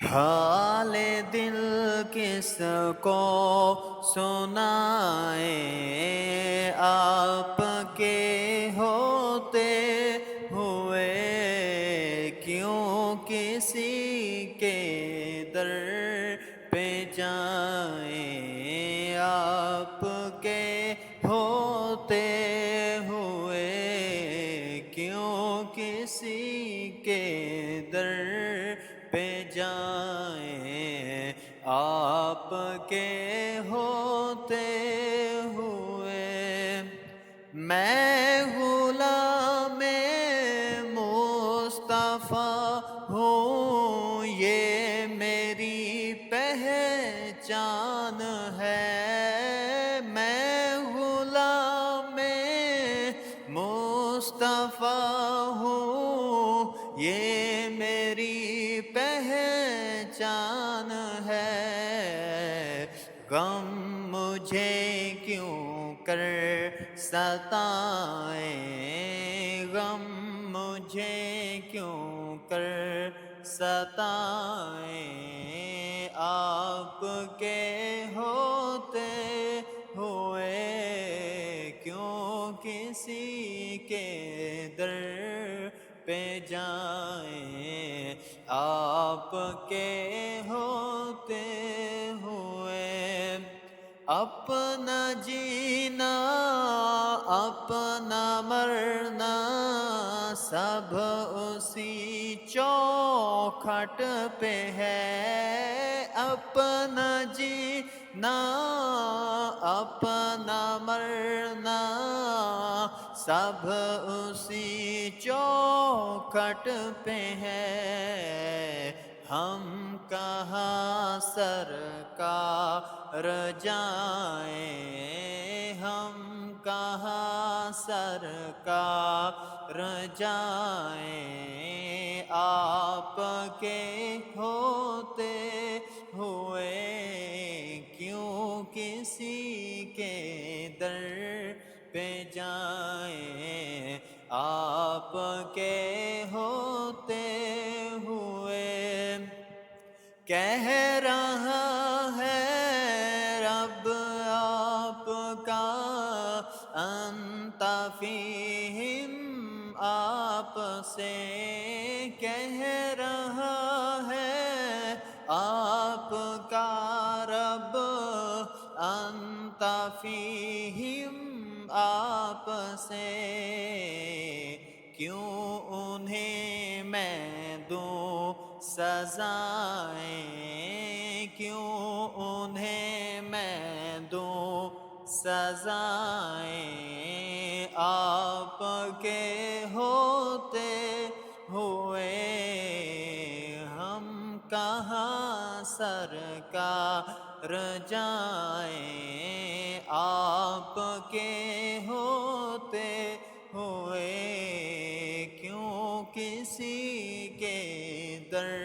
حال دل کس کو سنائے، آپ کے ہوتے ہوئے کیوں کسی کے در پہ جائیں، آپ کے ہوتے ہوئے کیوں کسی کے در پہ جائیں، آپ کے ہوتے ہوئے میں غلام مصطفیٰ ہوں، یہ میری پہچان ہے، میں غلام مصطفیٰ ہوں، یہ میری پہچان ہے، غم مجھے کیوں کر ستائیں، غم مجھے کیوں کر ستائیں، آپ کے ہوتے ہوئے کیوں کسی کے در پہ جائیں، آپ کے ہوتے ہوئے اپنا جینا اپنا مرنا سب اسی چوکھٹ پہ ہے، اپنا جینا اپنا مرنا سب اسی چوکھٹ پہ ہے، ہم کہاں سرکار جائیں، ہم کہاں سرکار جائیں، آپ کے ہوتے ہوئے کیوں کسی کے در پہ جائیں، آپ کے ہوتے ہوئے کہہ رہا ہے رب آپ کا انت فیہم، آپ سے کہہ رہا ہے آپ کا رب انت فیہم، آپ سے کیوں انہیں میں دوں سزائیں، کیوں انہیں میں دوں سزائیں، آپ کے ہوتے ہوئے ہم کہاں سرکار جائیں، آپ کے